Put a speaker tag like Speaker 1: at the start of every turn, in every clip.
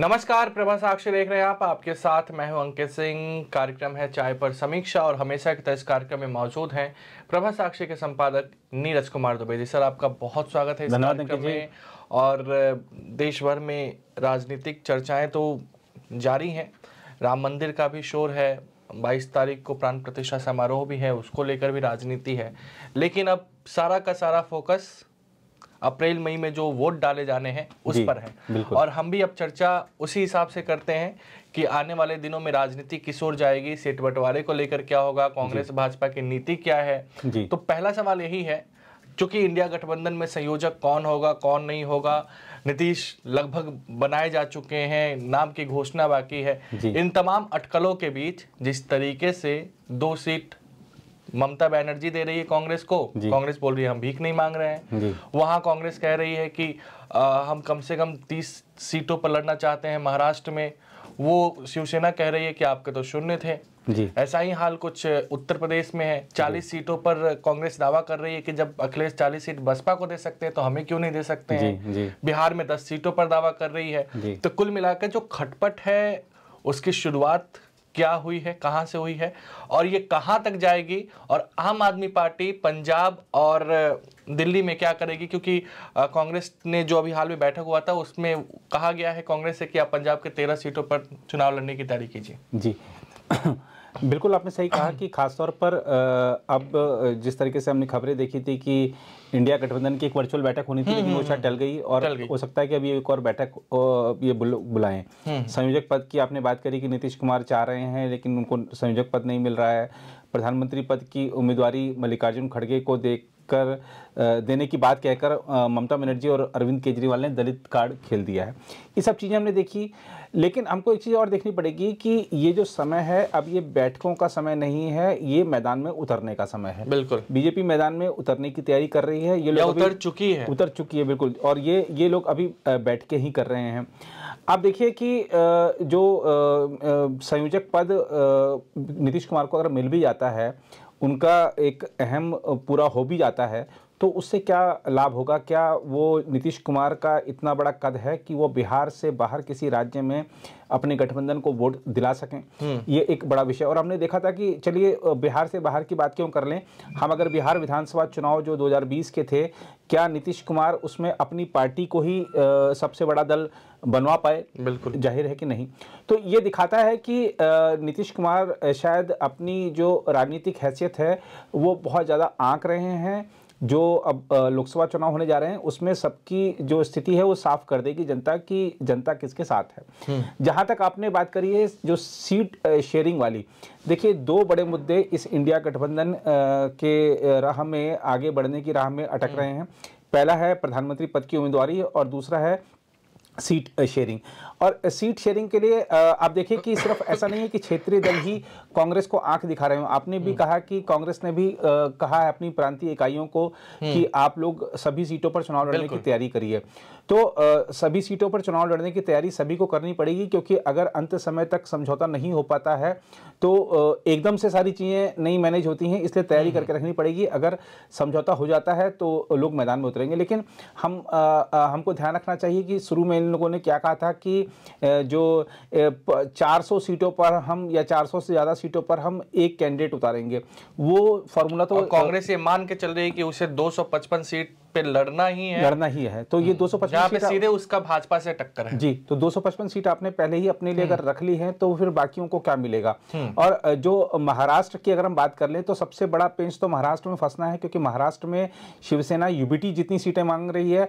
Speaker 1: नमस्कार, प्रभा साक्षी देख रहे हैं आप। आपके साथ मैं हूं अंकित सिंह। कार्यक्रम है चाय पर समीक्षा और हमेशा की तरह इस कार्यक्रम में मौजूद हैं प्रभा साक्षी के संपादक नीरज कुमार दुबे जी। सर, आपका बहुत स्वागत है इस कार्यक्रम में। और देश भर में राजनीतिक चर्चाएं तो जारी हैं। राम मंदिर का भी शोर है, 22 तारीख को प्राण प्रतिष्ठा समारोह भी है, उसको लेकर भी राजनीति है। लेकिन अब सारा का सारा फोकस अप्रैल मई में जो वोट डाले जाने हैं उस पर है। और हम भी अब चर्चा उसी हिसाब से करते हैं कि आने वाले दिनों में राजनीति किस ओर जाएगी, सीट बंटवारे को लेकर क्या होगा, कांग्रेस भाजपा की नीति क्या है। तो पहला सवाल यही है, चूंकि इंडिया गठबंधन में संयोजक कौन होगा कौन नहीं होगा, नीतीश लगभग बनाए जा चुके हैं, नाम की घोषणा बाकी है। इन तमाम अटकलों के बीच जिस तरीके से 2 सीट ममता बनर्जी दे रही है कांग्रेस को, कांग्रेस बोल रही है हम भीख नहीं मांग रहे हैं। वहां कांग्रेस कह रही है कि हम कम से कम 30 सीटों पर लड़ना चाहते हैं महाराष्ट्र में। वो शिवसेना कह रही है कि आपके तो शून्य थे। ऐसा ही हाल कुछ उत्तर प्रदेश में है। 40 सीटों पर कांग्रेस दावा कर रही है कि जब अखिलेश 40 सीट बसपा को दे सकते हैं तो हमें क्यों नहीं दे सकते हैं। बिहार में 10 सीटों पर दावा कर रही है। तो कुल मिलाकर जो खटपट है उसकी शुरुआत क्या हुई है, कहां से हुई है और ये कहां तक जाएगी, और आम आदमी पार्टी पंजाब और दिल्ली में क्या करेगी। क्योंकि कांग्रेस ने जो अभी हाल में बैठक हुआ था उसमें कहा गया है कांग्रेस से कि आप पंजाब के 13 सीटों पर चुनाव लड़ने की तैयारी कीजिए।
Speaker 2: जी बिल्कुल, आपने सही कहा कि खासतौर पर अब जिस तरीके से हमने खबरें देखी थी कि इंडिया गठबंधन की एक वर्चुअल बैठक होनी थी, लेकिन वो शायद टल गई और हो सकता है कि अभी एक और बैठक ये बुलाएं। संयोजक पद की आपने बात करी कि नीतीश कुमार चाह रहे हैं लेकिन उनको संयोजक पद नहीं मिल रहा है। प्रधानमंत्री पद की उम्मीदवारी मल्लिकार्जुन खड़गे को देने की बात कहकर ममता बनर्जी और अरविंद केजरीवाल ने दलित कार्ड खेल दिया है। ये सब चीज़ें हमने देखी, लेकिन हमको एक चीज़ और देखनी पड़ेगी कि ये जो समय है अब ये बैठकों का समय नहीं है, ये मैदान में उतरने का समय है। बिल्कुल, बीजेपी मैदान में उतरने की तैयारी कर रही है। ये लोग उतर चुकी है बिल्कुल, और ये लोग अभी बैठ के ही कर रहे हैं। आप देखिए कि जो संयोजक पद नीतीश कुमार को अगर मिल भी जाता है, उनका एक अहम पूरा हो भी जाता है, तो उससे क्या लाभ होगा। क्या वो नीतीश कुमार का इतना बड़ा कद है कि वो बिहार से बाहर किसी राज्य में अपने गठबंधन को वोट दिला सकें, ये एक बड़ा विषय। और हमने देखा था कि चलिए बिहार से बाहर की बात क्यों कर लें, हम अगर बिहार विधानसभा चुनाव जो 2020 के थे, क्या नीतीश कुमार उसमें अपनी पार्टी को ही सबसे बड़ा दल बनवा पाए? बिल्कुल जाहिर है कि नहीं। तो ये दिखाता है कि नीतीश कुमार शायद अपनी जो राजनीतिक हैसियत है वो बहुत ज़्यादा आंक रहे हैं। जो अब लोकसभा चुनाव होने जा रहे हैं उसमें सबकी जो स्थिति है वो साफ कर देगी जनता की, जनता किसके साथ है। जहां तक आपने बात करी है जो सीट शेयरिंग वाली, देखिए 2 बड़े मुद्दे इस इंडिया गठबंधन के राह में, आगे बढ़ने की राह में अटक रहे हैं। पहला है प्रधानमंत्री पद की उम्मीदवारी और दूसरा है सीट शेयरिंग। और सीट शेयरिंग के लिए आप देखिए कि सिर्फ ऐसा नहीं है कि क्षेत्रीय दल ही कांग्रेस को आंख दिखा रहे हो। आपने भी कहा कि कांग्रेस ने भी कहा है अपनी प्रांतीय इकाइयों को कि आप लोग सभी सीटों पर चुनाव लड़ने की तैयारी करिए। तो सभी सीटों पर चुनाव लड़ने की तैयारी सभी को करनी पड़ेगी, क्योंकि अगर अंत समय तक समझौता नहीं हो पाता है तो एकदम से सारी चीज़ें नहीं मैनेज होती हैं, इसलिए तैयारी करके रखनी पड़ेगी। अगर समझौता हो जाता है तो लोग मैदान में उतरेंगे। लेकिन हमको ध्यान रखना चाहिए कि शुरू में इन लोगों ने क्या कहा था कि जो 400 सीटों पर हम या 400 से ज़्यादा सीटों पर हम एक कैंडिडेट उतारेंगे, वो फॉर्मूला तो
Speaker 1: कांग्रेस ये मान के चल रही है कि उसे 255 सीट पे लड़ना ही है। तो ये 255 सीट सीधे उसका भाजपा से टक्कर है। जी, तो 255 सीट आपने पहले ही अपने लिए अगर रख ली है तो फिर बाकियों को क्या मिलेगा। और जो महाराष्ट्र की अगर हम बात कर लें तो सबसे बड़ा पेंच तो महाराष्ट्र में फंसना है, क्योंकि महाराष्ट्र में शिवसेना यूबीटी जितनी सीटें मांग रही है,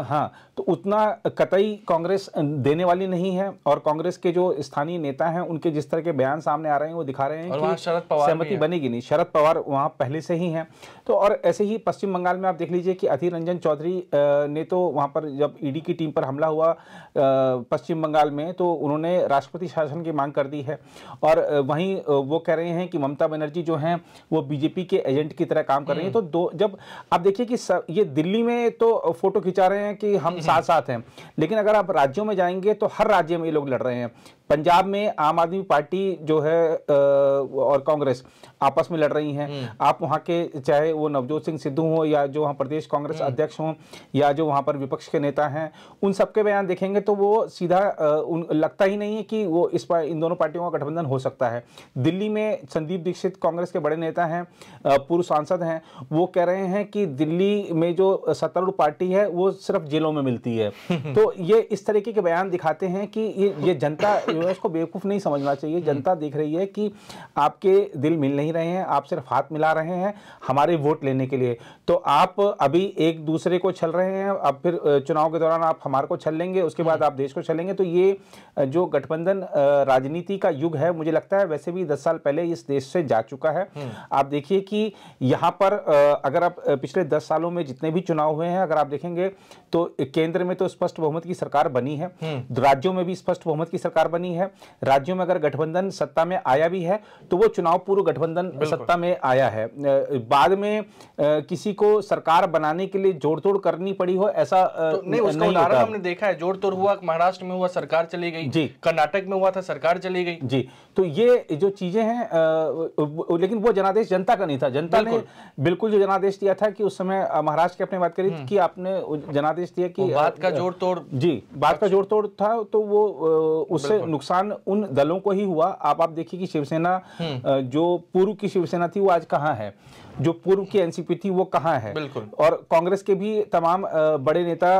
Speaker 1: हाँ, तो उतना कतई कांग्रेस देने वाली नहीं है। और कांग्रेस के जो स्थानीय नेता हैं उनके जिस तरह के बयान सामने आ रहे हैं वो दिखा रहे हैं कि सहमति बनेगी नहीं। शरद पवार वहां पहले से ही हैं। तो और ऐसे ही पश्चिम बंगाल में आप देख लीजिए कि अधीर रंजन चौधरी ने तो वहां पर जब ईडी की टीम पर हमला हुआ पश्चिम बंगाल में, तो उन्होंने राष्ट्रपति शासन की मांग कर दी है। और वहीं वो कह रहे हैं कि ममता बनर्जी जो हैं वो बीजेपी के एजेंट की तरह काम कर रही हैं। तो जब आप देखिए कि ये दिल्ली में तो फोटो खिंचा रहे हैं कि हम साथ साथ हैं, लेकिन अगर आप राज्यों में जाएंगे तो हर राज्य में ये लोग लड़ रहे हैं।
Speaker 2: पंजाब में आम आदमी पार्टी जो है और कांग्रेस आपस में लड़ रही हैं। आप वहाँ के चाहे वो नवजोत सिंह सिद्धू हो या जो वहाँ प्रदेश कांग्रेस अध्यक्ष हों या जो वहाँ पर विपक्ष के नेता हैं, उन सबके बयान देखेंगे तो वो सीधा लगता ही नहीं है कि वो इन दोनों पार्टियों का गठबंधन हो सकता है। दिल्ली में संदीप दीक्षित कांग्रेस के बड़े नेता हैं, पूर्व सांसद हैं, वो कह रहे हैं कि दिल्ली में जो सत्तारूढ़ पार्टी है वो सिर्फ जेलों में मिलती है। तो ये इस तरीके के बयान दिखाते हैं कि ये जनता, इसको बेवकूफ़ नहीं समझना चाहिए। जनता देख रही है कि आपके दिल मिल नहीं रहे हैं, आप सिर्फ हाथ मिला रहे हैं हमारे वोट लेने के लिए। तो आप अभी एक दूसरे को छल रहे हैं, अब फिर चुनाव के दौरान आप हमारे को छल लेंगे, उसके बाद आप देश को छलेंगे। तो ये जो गठबंधन राजनीति का युग है, मुझे लगता है वैसे भी 10 साल पहले इस देश से जा चुका है। आप देखिए कि यहाँ पर अगर आप पिछले 10 सालों में जितने भी चुनाव हुए हैं अगर आप देखेंगे तो केंद्र में तो स्पष्ट बहुमत की सरकार बनी है, राज्यों में भी स्पष्ट बहुमत की सरकार बनी है। राज्यों में अगर गठबंधन सत्ता में आया भी है तो वो चुनाव पूर्व गठबंधन सत्ता में आया है। बाद में किसी को सरकार बनाने के लिए जोड़-तोड़ करनी पड़ी हो ऐसा
Speaker 1: तो नहीं। उसका उदाहरण हमने देखा है, जोड़-तोड़ हुआ, महाराष्ट्र में हुआ, सरकार चली गई जी, कर्नाटक में हुआ था, सरकार चली गई जी।
Speaker 2: तो ये जो चीजें हैं, लेकिन वो जनादेश जनता का नहीं था। जनता ने बिल्कुल जो जनादेश दिया था कि उस समय महाराष्ट्र की आपने बात करी कि आपने जनादेश दिया कि
Speaker 1: बात का जोड़ तोड़
Speaker 2: जी, बात का जोड़ तोड़ था, तो वो उससे नुकसान उन दलों को ही हुआ। आप देखिए कि शिवसेना जो पूर्व की शिवसेना थी वो आज कहाँ है, जो पूर्व की एनसीपी थी वो कहाँ है, और कांग्रेस के भी तमाम बड़े नेता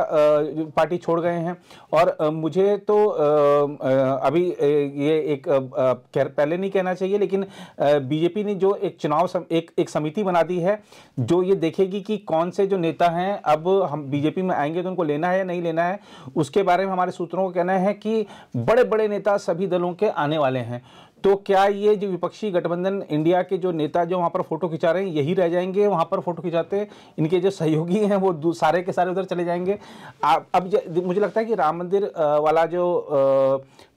Speaker 2: पार्टी छोड़ गए हैं। और मुझे तो अभी ये एक पहले नहीं कहना चाहिए, लेकिन बीजेपी ने जो एक चुनाव एक समिति बना दी है जो ये देखेगी कि कौन से जो नेता हैं अब हम बीजेपी में आएंगे तो उनको लेना है या नहीं लेना है। उसके बारे में हमारे सूत्रों का कहना है कि बड़े बड़े नेता सभी दलों के आने वाले हैं। तो क्या ये जो विपक्षी गठबंधन इंडिया के जो नेता जो वहाँ पर फोटो खिंचा रहे हैं यही रह जाएंगे वहाँ पर फोटो खिंचाते, इनके जो सहयोगी हैं वो सारे के सारे उधर चले जाएंगे? अब मुझे लगता है कि राम मंदिर वाला जो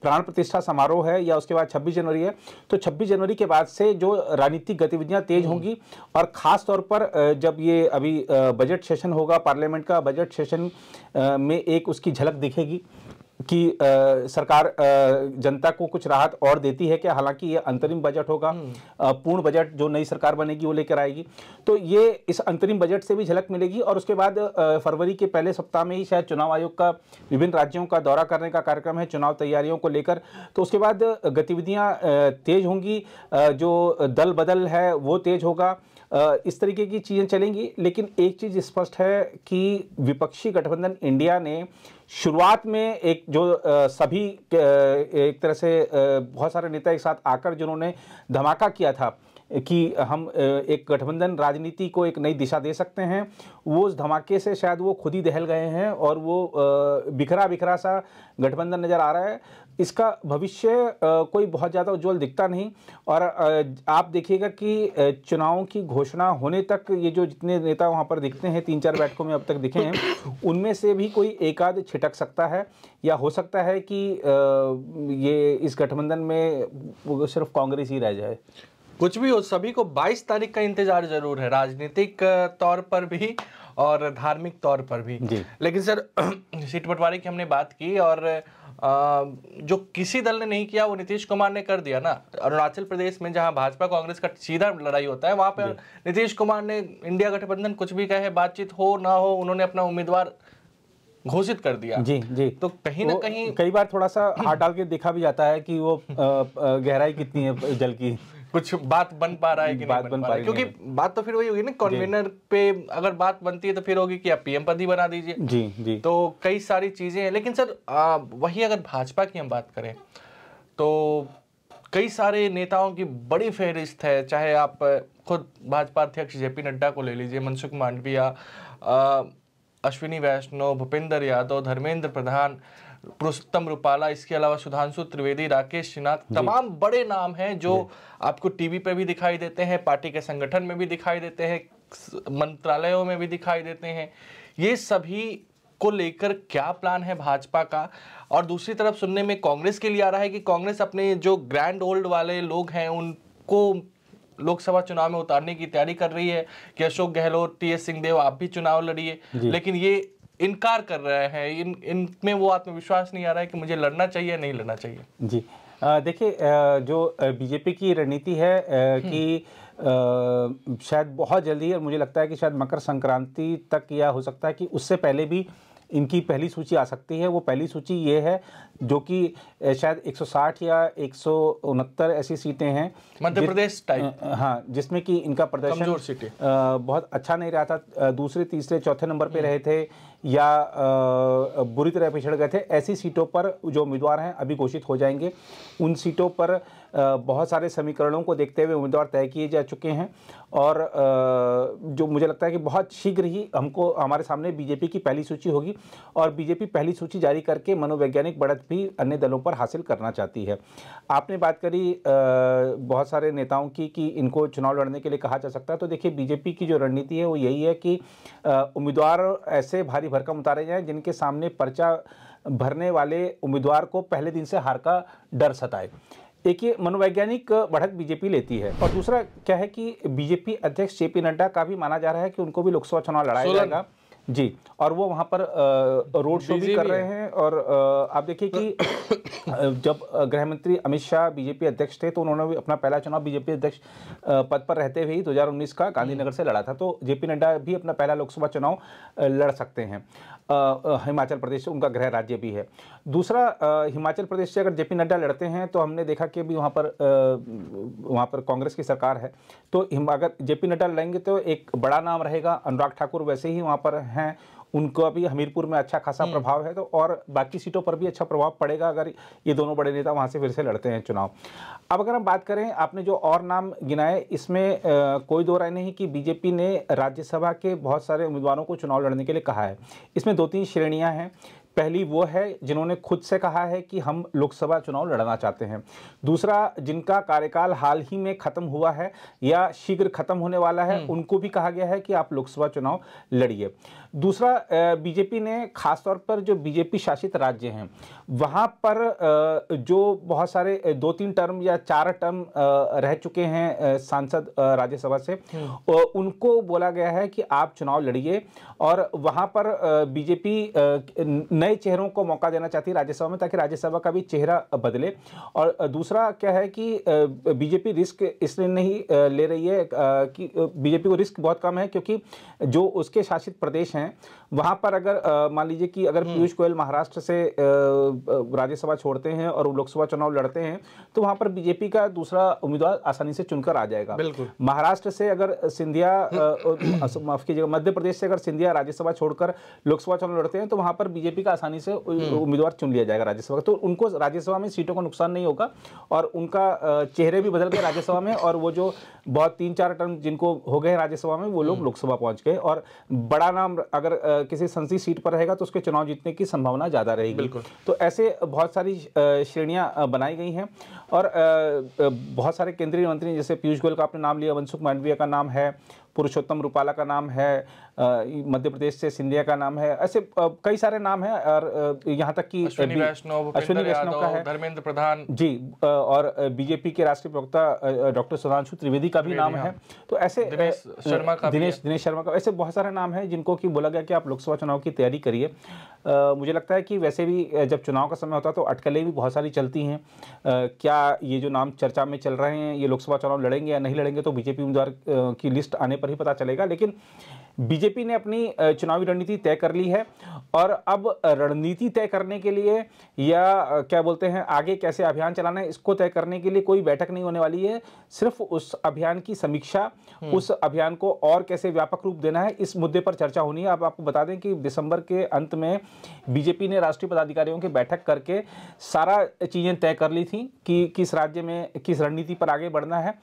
Speaker 2: प्राण प्रतिष्ठा समारोह है या उसके बाद 26 जनवरी है, तो 26 जनवरी के बाद से जो राजनीतिक गतिविधियां तेज होंगी, और ख़ास तौर पर जब ये अभी बजट सेशन होगा, पार्लियामेंट का बजट सेशन में एक उसकी झलक दिखेगी कि सरकार जनता को कुछ राहत और देती है क्या। हालांकि ये अंतरिम बजट होगा, पूर्ण बजट जो नई सरकार बनेगी वो लेकर आएगी, तो ये इस अंतरिम बजट से भी झलक मिलेगी। और उसके बाद फरवरी के पहले सप्ताह में ही शायद चुनाव आयोग का विभिन्न राज्यों का दौरा करने का कार्यक्रम है चुनाव तैयारियों को लेकर। तो उसके बाद गतिविधियाँ तेज होंगी, जो दल बदल है वो तेज होगा, इस तरीके की चीज़ें चलेंगी। लेकिन एक चीज़ स्पष्ट है कि विपक्षी गठबंधन इंडिया ने शुरुआत में एक जो सभी एक तरह से बहुत सारे नेता एक साथ आकर जिन्होंने धमाका किया था कि हम एक गठबंधन राजनीति को एक नई दिशा दे सकते हैं, वो उस धमाके से शायद वो खुद ही दहल गए हैं और वो बिखरा बिखरा सा गठबंधन नज़र आ रहा है। इसका भविष्य कोई बहुत ज़्यादा उज्जवल दिखता नहीं। और आप देखिएगा कि चुनावों की घोषणा होने तक ये जो जितने नेता वहाँ पर दिखते हैं 3-4 बैठकों में अब तक दिखे हैं, उनमें से भी कोई एक आध छिटक सकता है, या हो सकता है कि ये इस गठबंधन में सिर्फ कांग्रेस ही रह जाए।
Speaker 1: कुछ भी हो, सभी को 22 तारीख का इंतजार जरूर है, राजनीतिक तौर पर भी और धार्मिक तौर पर भी। लेकिन सर सीट बंटवारे की हमने बात की, और जो किसी दल ने नहीं किया वो नीतीश कुमार ने कर दिया ना। अरुणाचल प्रदेश में जहां भाजपा कांग्रेस का सीधा लड़ाई होता है, वहां पर नीतीश कुमार ने इंडिया गठबंधन कुछ भी कहे, बातचीत हो ना हो, उन्होंने अपना उम्मीदवार घोषित कर दिया।
Speaker 2: जी।
Speaker 1: तो कहीं ना कहीं
Speaker 2: कई बार थोड़ा सा हाथ डाल के देखा भी जाता है कि वो गहराई कितनी है जल की,
Speaker 1: कुछ बात बन पा रहा है कि नहीं बन पा रहा है। क्योंकि बात तो फिर वही होगी ना, कन्वीनर पे अगर बात बनती है तो फिर होगी कि आप पीएम पद ही बना दीजिए।
Speaker 2: जी।
Speaker 1: तो कई सारी चीजें हैं। लेकिन सर वही अगर भाजपा की हम बात करें तो कई सारे नेताओं की बड़ी फहरिस्त है, चाहे आप खुद भाजपा अध्यक्ष जेपी नड्डा को ले लीजिए, मनसुख मांडविया, अश्विनी वैष्णव, भूपेंद्र यादव, धर्मेंद्र प्रधान, पुरुषोत्तम रूपाला, इसके अलावा सुधांशु त्रिवेदी, राकेश सिन्हा, तमाम बड़े नाम हैं जो आपको टीवी पे भी दिखाई देते हैं, पार्टी के संगठन में भी दिखाई देते हैं, मंत्रालयों में भी दिखाई देते हैं। ये सभी को लेकर क्या प्लान है भाजपा का? और दूसरी तरफ सुनने में कांग्रेस के लिए आ रहा है कि कांग्रेस अपने जो ग्रैंड ओल्ड वाले लोग हैं उनको लोकसभा चुनाव में उतारने की तैयारी कर रही है कि अशोक गहलोत, टीएस सिंहदेव आप भी चुनाव लड़िए, लेकिन ये इनकार कर रहे हैं। इनमें वो आत्मविश्वास नहीं आ रहा है कि मुझे लड़ना चाहिए नहीं लड़ना चाहिए।
Speaker 2: जी, देखिए, जो बीजेपी की रणनीति है कि शायद बहुत जल्दी, और मुझे लगता है कि शायद मकर संक्रांति तक, या हो सकता है कि उससे पहले भी इनकी पहली सूची आ सकती है। वो पहली सूची ये है जो कि शायद 160 या 169 ऐसी सीटें हैं
Speaker 1: मध्य प्रदेश टाइप,
Speaker 2: हाँ, जिसमें कि इनका प्रदर्शन बहुत अच्छा नहीं रहा था, दूसरे तीसरे चौथे नंबर पे रहे थे या बुरी तरह पिछड़ गए थे। ऐसी सीटों पर जो उम्मीदवार हैं अभी घोषित हो जाएंगे। उन सीटों पर बहुत सारे समीकरणों को देखते हुए उम्मीदवार तय किए जा चुके हैं और जो मुझे लगता है कि बहुत शीघ्र ही हमारे सामने बीजेपी की पहली सूची होगी और बीजेपी पहली सूची जारी करके मनोवैज्ञानिक बढ़त भी अन्य दलों पर हासिल करना चाहती है। आपने बात करी बहुत सारे नेताओं की कि इनको चुनाव लड़ने के लिए कहा जा सकता है, तो देखिए बीजेपी की जो रणनीति है वो यही है कि उम्मीदवार ऐसे भारी भरकम उतारे जाएं जिनके सामने पर्चा भरने वाले उम्मीदवार को पहले दिन से हार का डर सताए। एक ये मनोवैज्ञानिक बढ़त बीजेपी लेती है और दूसरा क्या है कि बीजेपी अध्यक्ष जेपी नड्डा का भी माना जा रहा है कि उनको भी लोकसभा चुनाव लड़ाया जाएगा जी, और वो वहाँ पर रोड शो भी कर रहे हैं। और आप देखिए कि जब गृह मंत्री अमित शाह बीजेपी अध्यक्ष थे तो उन्होंने भी अपना पहला चुनाव बीजेपी अध्यक्ष पद पर रहते हुए 2019 का गांधीनगर से लड़ा था, तो जेपी नड्डा भी अपना पहला लोकसभा चुनाव लड़ सकते हैं। हिमाचल प्रदेश से उनका गृह राज्य भी है। दूसरा, हिमाचल प्रदेश से अगर जेपी नड्डा लड़ते हैं तो हमने देखा कि अभी वहाँ पर कांग्रेस की सरकार है, तो अगर जेपी नड्डा लड़ेंगे तो एक बड़ा नाम रहेगा। अनुराग ठाकुर वैसे ही वहाँ पर हैं, उनको भी हमीरपुर में अच्छा खासा प्रभाव है, तो और बाकी सीटों पर भी अच्छा प्रभाव पड़ेगा अगर ये दोनों बड़े नेता वहाँ से फिर से लड़ते हैं चुनाव। अब अगर हम बात करें, आपने जो और नाम गिनाए इसमें कोई दो राय नहीं कि बीजेपी ने राज्यसभा के बहुत सारे उम्मीदवारों को चुनाव लड़ने के लिए कहा है। इसमें 2-3 श्रेणियां हैं। पहली वो है जिन्होंने खुद से कहा है कि हम लोकसभा चुनाव लड़ना चाहते हैं। दूसरा, जिनका कार्यकाल हाल ही में खत्म हुआ है या शीघ्र खत्म होने वाला है, उनको भी कहा गया है कि आप लोकसभा चुनाव लड़िए। दूसरा, बीजेपी ने खासतौर पर जो बीजेपी शासित राज्य हैं वहाँ पर जो बहुत सारे 2-3 टर्म या 4 टर्म रह चुके हैं सांसद राज्यसभा से, उनको बोला गया है कि आप चुनाव लड़िए। और वहाँ पर बीजेपी नए चेहरों को मौका देना चाहती है राज्यसभा में, ताकि राज्यसभा का भी चेहरा बदले। और दूसरा क्या है कि बीजेपी रिस्क इसलिए नहीं ले रही है कि बीजेपी को रिस्क बहुत कम है, क्योंकि जो उसके शासित प्रदेश हैं वहाँ पर अगर मान लीजिए कि अगर पीयूष गोयल महाराष्ट्र से राज्यसभा छोड़ते हैं और लोकसभा चुनाव लड़ते हैं तो वहाँ पर बीजेपी का दूसरा उम्मीदवार आसानी से चुनकर आ जाएगा।
Speaker 1: बिल्कुल।
Speaker 2: महाराष्ट्र से अगर सिंधिया, माफ कीजिएगा, मध्य प्रदेश से अगर सिंधिया राज्यसभा छोड़कर लोकसभा चुनाव लड़ते हैं तो वहाँ पर बीजेपी का आसानी से उम्मीदवार चुन लिया जाएगा राज्यसभा, तो उनको राज्यसभा में सीटों का नुकसान नहीं होगा और उनका चेहरे भी बदल गए राज्यसभा में, और वो जो बहुत 3-4 टर्म जिनको हो गए राज्यसभा में वो लोग लोकसभा पहुंच गए। और बड़ा नाम अगर किसी संसदीय सीट पर रहेगा तो उसके चुनाव जीतने की संभावना ज़्यादा रहेगी। तो ऐसे बहुत सारी श्रेणियां बनाई गई हैं और बहुत सारे केंद्रीय मंत्री, जैसे पीयूष गोयल का आपने नाम लिया, मनसुख मांडविया का नाम है, पुरुषोत्तम रूपाला का नाम है, मध्य प्रदेश से सिंधिया का नाम है, ऐसे कई सारे नाम हैं। और यहाँ तक कि
Speaker 1: अश्विनी वैष्णव का है, धर्मेंद्र प्रधान
Speaker 2: जी, और बीजेपी के राष्ट्रीय प्रवक्ता डॉक्टर सुधांशु त्रिवेदी का भी नाम है। तो ऐसे दिनेश शर्मा का, ऐसे बहुत सारे नाम हैं जिनको कि बोला गया कि आप लोकसभा चुनाव की तैयारी करिए। मुझे लगता है कि वैसे भी जब चुनाव का समय होता है तो अटकलें भी बहुत सारी चलती हैं। क्या ये जो नाम चर्चा में चल रहे हैं ये लोकसभा चुनाव लड़ेंगे या नहीं लड़ेंगे, तो बीजेपी उम्मीदवार की लिस्ट आने पर ही पता चलेगा। लेकिन बीजेपी ने अपनी चुनावी रणनीति तय कर ली है और अब रणनीति तय करने के लिए या क्या बोलते हैं आगे कैसे अभियान चलाना है, इसको तय करने के लिए कोई बैठक नहीं होने वाली है। सिर्फ उस अभियान की समीक्षा, उस अभियान को और कैसे व्यापक रूप देना है, इस मुद्दे पर चर्चा होनी है। अब आपको बता दें कि दिसंबर के अंत में बीजेपी ने राष्ट्रीय पदाधिकारियों की बैठक करके सारा चीज़ें तय कर ली थी कि किस राज्य में किस रणनीति पर आगे बढ़ना है।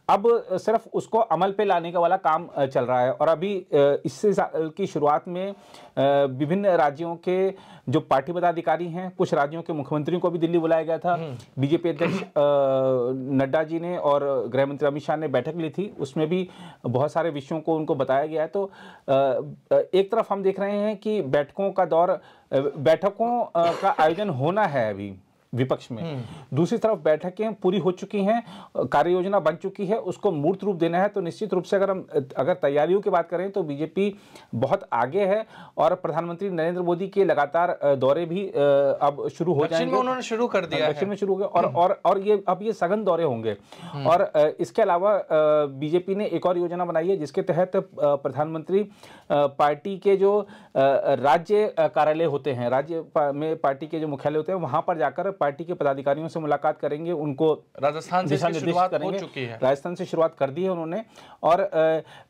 Speaker 2: अब सिर्फ उसको अमल पे लाने का वाला काम चल रहा है। और अभी इससे साल की शुरुआत में विभिन्न राज्यों के जो पार्टी पदाधिकारी हैं, कुछ राज्यों के मुख्यमंत्रियों को भी दिल्ली बुलाया गया था। बीजेपी अध्यक्ष नड्डा जी ने और गृह मंत्री अमित शाह ने बैठक ली थी, उसमें भी बहुत सारे विषयों को उनको बताया गया है। तो एक तरफ हम देख रहे हैं कि बैठकों का आयोजन होना है अभी, विपक्ष में, दूसरी तरफ बैठकें पूरी हो चुकी हैं, कार्य योजना बन चुकी है, उसको मूर्त रूप देना है। तो निश्चित रूप से अगर तैयारियों की बात करें तो बीजेपी बहुत आगे है और प्रधानमंत्री नरेंद्र मोदी के लगातार दौरे भी अब शुरू हो जाएंगे।
Speaker 1: उन्होंने शुरू कर दिया है,
Speaker 2: दक्षिण में शुरू हो गए और ये अब ये सघन दौरे होंगे। और इसके अलावा बीजेपी ने एक और योजना बनाई है जिसके तहत प्रधानमंत्री पार्टी के जो राज्य कार्यालय होते हैं, राज्य में पार्टी के जो मुख्यालय होते हैं, वहां पर जाकर पार्टी के पदाधिकारियों से मुलाकात करेंगे, उनको
Speaker 1: राजस्थान से शुरुआत हो चुकी है,
Speaker 2: राजस्थान से शुरुआत कर दी है उन्होंने। और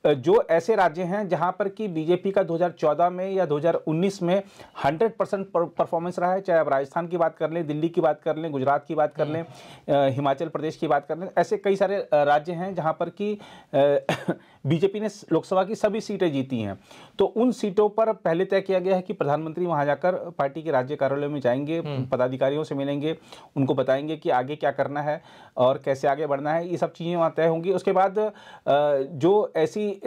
Speaker 2: जो ऐसे राज्य हैं जहां पर कि बीजेपी का 2014 में या 2019 में 100% परफॉर्मेंस रहा है, चाहे आप राजस्थान की बात कर लें, दिल्ली की बात कर लें, गुजरात की बात कर लें, हिमाचल प्रदेश की बात कर लें, ऐसे कई सारे राज्य हैं जहां पर कि बीजेपी ने लोकसभा की सभी सीटें जीती हैं। तो उन सीटों पर पहले तय किया गया है कि प्रधानमंत्री वहां जाकर पार्टी के राज्य कार्यालय में जाएंगे, पदाधिकारियों से मिलेंगे, उनको बताएंगे कि आगे क्या करना है और कैसे आगे बढ़ना है, ये सब चीज़ें वहाँ तय होंगी। उसके बाद जो ऐसी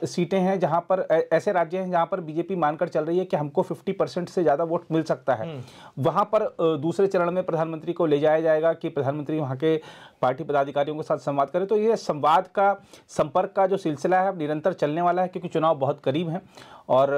Speaker 2: सीटें हैं जहाँ पर ऐसे राज्य हैं जहाँ पर बीजेपी मानकर चल रही है कि हमको 50% से ज़्यादा वोट मिल सकता है, वहाँ पर दूसरे चरण में प्रधानमंत्री को ले जाया जाएगा कि प्रधानमंत्री वहाँ के पार्टी पदाधिकारियों के साथ संवाद करें। तो ये संवाद का, संपर्क का जो सिलसिला है अब निरंतर चलने वाला है, क्योंकि चुनाव बहुत करीब हैं। और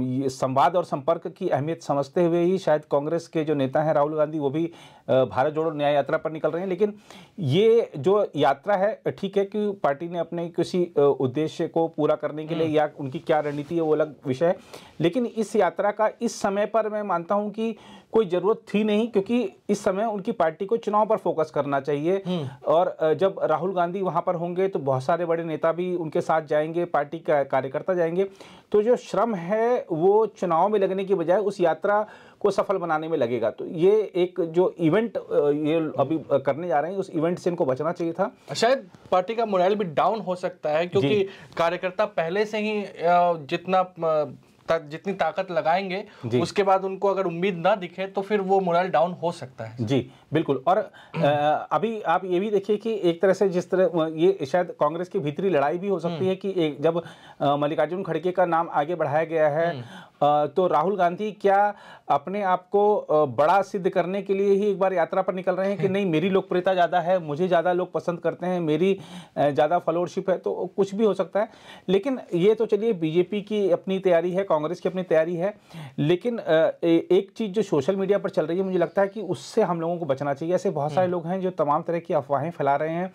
Speaker 2: ये संवाद और संपर्क की अहमियत समझते हुए ही शायद कांग्रेस के जो नेता हैं राहुल गांधी, वो भी भारत जोड़ो न्याय यात्रा पर निकल रहे हैं। लेकिन ये जो यात्रा है, ठीक है कि पार्टी ने अपने किसी उद्देश्य को पूरा करने के लिए या उनकी क्या रणनीति है वो अलग विषय है, लेकिन इस यात्रा का इस समय पर मैं मानता हूं कि कोई ज़रूरत थी नहीं, क्योंकि इस समय उनकी पार्टी को चुनाव पर फोकस करना चाहिए। और जब राहुल गांधी वहां पर होंगे तो बहुत सारे बड़े नेता भी उनके साथ जाएंगे, पार्टी का कार्यकर्ता जाएंगे, तो जो श्रम है वो चुनाव में लगने की बजाय उस यात्रा को सफल बनाने में लगेगा। तो ये एक जो इवेंट ये अभी करने जा रहे हैं, उस इवेंट से इनको बचना चाहिए था।
Speaker 1: शायद पार्टी का मोरल भी डाउन हो सकता है, क्योंकि कार्यकर्ता पहले से ही जितनी ताकत लगाएंगे उसके बाद उनको अगर उम्मीद ना दिखे तो फिर वो मोरल डाउन हो सकता है।
Speaker 2: जी बिल्कुल। और अभी आप ये भी देखिए कि एक तरह से जिस तरह ये शायद कांग्रेस की भीतरी लड़ाई भी हो सकती है कि जब मल्लिकार्जुन खड़गे का नाम आगे बढ़ाया गया है तो राहुल गांधी क्या अपने आप को बड़ा सिद्ध करने के लिए ही एक बार यात्रा पर निकल रहे हैं कि नहीं, मेरी लोकप्रियता ज़्यादा है, मुझे ज़्यादा लोग पसंद करते हैं, मेरी ज़्यादा फॉलोअरशिप है, तो कुछ भी हो सकता है। लेकिन ये तो चलिए बीजेपी की अपनी तैयारी है, कांग्रेस की अपनी तैयारी है, लेकिन एक चीज़ जो सोशल मीडिया पर चल रही है, मुझे लगता है कि उससे हम लोगों को बचना चाहिए। ऐसे बहुत सारे लोग हैं जो तमाम तरह की अफवाहें फैला रहे हैं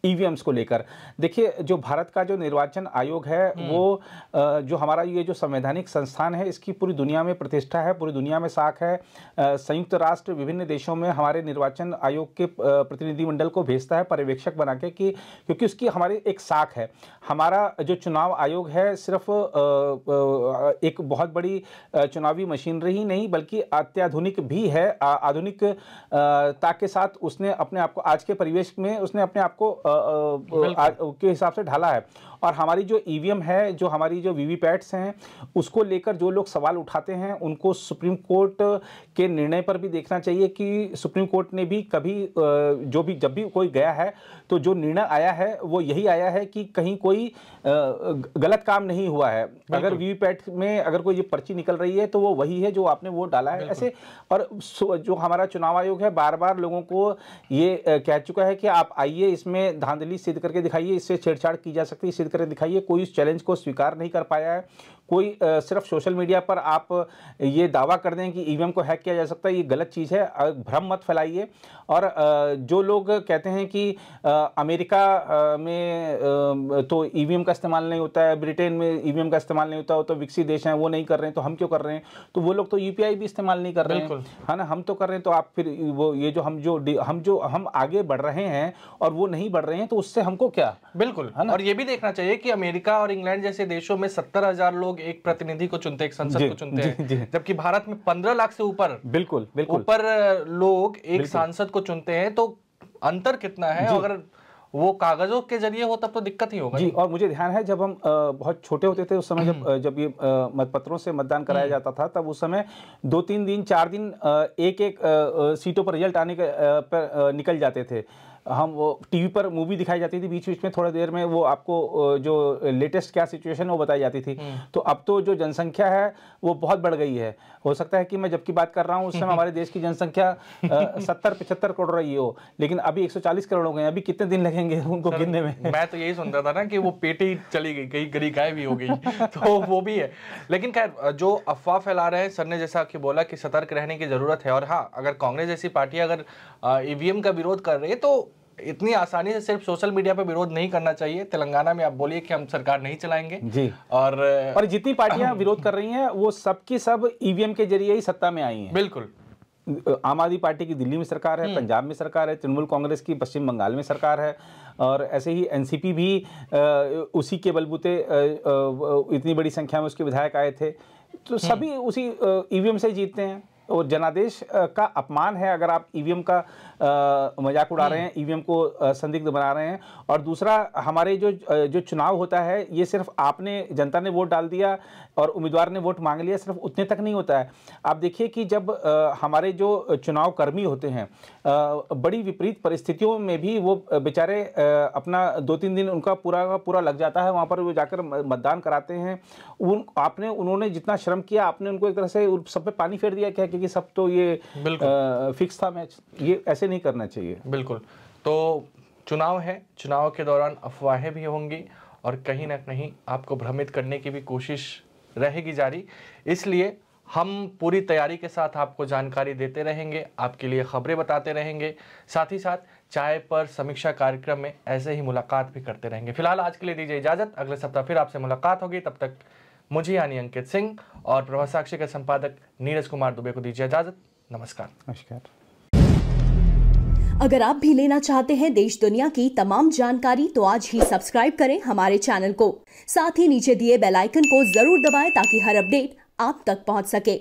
Speaker 2: ईवीएम्स को लेकर। देखिए, जो भारत का जो निर्वाचन आयोग है वो जो हमारा ये जो संवैधानिक संस्थान है, इसकी पूरी दुनिया में प्रतिष्ठा है, पूरी दुनिया में साख है। संयुक्त राष्ट्र विभिन्न देशों में हमारे निर्वाचन आयोग के प्रतिनिधिमंडल को भेजता है पर्यवेक्षक बना के, क्योंकि उसकी हमारी एक साख है। हमारा जो चुनाव आयोग है सिर्फ एक बहुत बड़ी चुनावी मशीनरी ही नहीं बल्कि अत्याधुनिक भी है। आधुनिकता के साथ उसने अपने आप को आज के परिवेश में उसने अपने आप को के हिसाब से ढाला है। और हमारी जो ईवीएम है, जो हमारी जो वीवीपैट्स हैं, उसको लेकर जो लोग सवाल उठाते हैं उनको सुप्रीम कोर्ट के निर्णय पर भी देखना चाहिए कि सुप्रीम कोर्ट ने भी कभी जब भी कोई गया है तो जो निर्णय आया है वो यही आया है कि कहीं कोई गलत काम नहीं हुआ है। अगर वीवीपैट में अगर कोई ये पर्ची निकल रही है तो वो वही है जो आपने वोट डाला है, ऐसे। और जो हमारा चुनाव आयोग है बार बार लोगों को ये कह चुका है कि आप आइए, इसमें धांधली सिद्ध करके दिखाइए, इससे छेड़छाड़ की जा सकती है, सिद्ध करके दिखाइए। कोई इस चैलेंज को स्वीकार नहीं कर पाया है। कोई सिर्फ सोशल मीडिया पर आप ये दावा कर दें कि ईवीएम को हैक किया जा सकता है, ये गलत चीज़ है, भ्रम मत फैलाइए। और जो लोग कहते हैं कि अमेरिका में तो ईवीएम का इस्तेमाल नहीं होता है, ब्रिटेन में ईवीएम का इस्तेमाल नहीं होता, वो तो विकसित देश हैं, वो नहीं कर रहे हैं तो हम क्यों कर रहे हैं? तो वो लोग तो यूपीआई भी इस्तेमाल नहीं कर रहे हैं, है ना, हम तो कर रहे हैं। तो आप फिर वो ये जो हम आगे बढ़ रहे हैं और वो नहीं बढ़ रहे हैं, तो उससे हमको क्या?
Speaker 1: बिल्कुल। और ये भी देखना चाहिए कि अमेरिका और इंग्लैंड जैसे देशों में 70,000 लोग एक प्रतिनिधि को चुनते हैं, एक संसद को चुनते हैं, जबकि भारत में 15 लाख से ऊपर ऊपर लोग एक सांसद को चुनते हैं। तो अंतर कितना है? अगर वो कागजों के जरिए हो तब तो दिक्कत ही होगा।
Speaker 2: जी, और मुझे ध्यान है जब हम बहुत छोटे होते थे उस समय जब ये मतपत्रों से मतदान कराया जाता था, तब उस समय 2-3 दिन 4 दिन एक सीटों पर रिजल्ट आने पर निकल जाते थे। हम वो टीवी पर मूवी दिखाई जाती थी, बीच बीच में थोड़ा देर में वो आपको जो लेटेस्ट क्या सिचुएशन वो बताई जाती थी। तो अब तो जो जनसंख्या है वो बहुत बढ़ गई है। हो सकता है कि मैं जबकि बात कर रहा हूँ उस समय हमारे देश की जनसंख्या 70-75 करोड़ रही हो, लेकिन अभी 140 करोड़ हो गए। अभी कितने दिन लगेंगे उनको गिनने में?
Speaker 1: मैं तो यही सुनता था ना कि वो पेटी चली गई, कहीं गरी गाय भी हो गई तो वो भी है। लेकिन खैर, जो अफवाह फैला रहे हैं सर ने जैसा कि बोला कि सतर्क रहने की जरूरत है। और हाँ, अगर कांग्रेस जैसी पार्टी अगर ईवीएम का विरोध कर रही है तो इतनी आसानी से सिर्फ सोशल मीडिया पर विरोध नहीं करना चाहिए। तेलंगाना में आप बोलिए कि हम सरकार नहीं चलाएंगे
Speaker 2: जी, और जितनी पार्टियां विरोध कर रही हैं वो सबकी सब ईवीएम के जरिए ही सत्ता में आई हैं।
Speaker 1: बिल्कुल।
Speaker 2: आम आदमी पार्टी की दिल्ली में सरकार है, पंजाब में सरकार है, तृणमूल कांग्रेस की पश्चिम बंगाल में सरकार है, और ऐसे ही एनसीपी भी उसी के बलबूते इतनी बड़ी संख्या में उसके विधायक आए थे। तो सभी उसी ईवीएम से जीतते हैं। और जनादेश का अपमान है अगर आप ईवीएम का मजाक उड़ा रहे हैं, ईवीएम को संदिग्ध बना रहे हैं। और दूसरा, हमारे जो चुनाव होता है ये सिर्फ आपने, जनता ने वोट डाल दिया और उम्मीदवार ने वोट मांग लिया, सिर्फ उतने तक नहीं होता है। आप देखिए कि जब हमारे जो चुनाव कर्मी होते हैं बड़ी विपरीत परिस्थितियों में भी वो बेचारे अपना 2-3 दिन उनका पूरा लग जाता है, वहाँ पर वो जाकर मतदान कराते हैं। उन्होंने जितना श्रम किया आपने उनको एक तरह से सब पे पानी फेर दिया क्या, क्योंकि सब तो ये फिक्स था मैच। ये ऐसे नहीं करना चाहिए।
Speaker 1: बिल्कुल। तो चुनाव है, चुनाव के दौरान अफवाहें भी होंगी और कहीं ना कहीं आपको भ्रमित करने की भी कोशिश रहेगी जारी। इसलिए हम पूरी तैयारी के साथ आपको जानकारी देते रहेंगे, आपके लिए खबरें बताते रहेंगे, साथ ही साथ चाय पर समीक्षा कार्यक्रम में ऐसे ही मुलाकात भी करते रहेंगे। फिलहाल आज के लिए दीजिए इजाजत, अगले सप्ताह फिर आपसे मुलाकात होगी। तब तक मुझे यानी अंकित सिंह और प्रभात साक्षी के संपादक नीरज कुमार दुबे को दीजिए इजाजत। नमस्कार।
Speaker 2: नमस्कार।
Speaker 3: अगर आप भी लेना चाहते हैं देश दुनिया की तमाम जानकारी तो आज ही सब्सक्राइब करें हमारे चैनल को। साथ ही नीचे दिए बेल आइकन को जरूर दबाएं ताकि हर अपडेट आप तक पहुंच सके।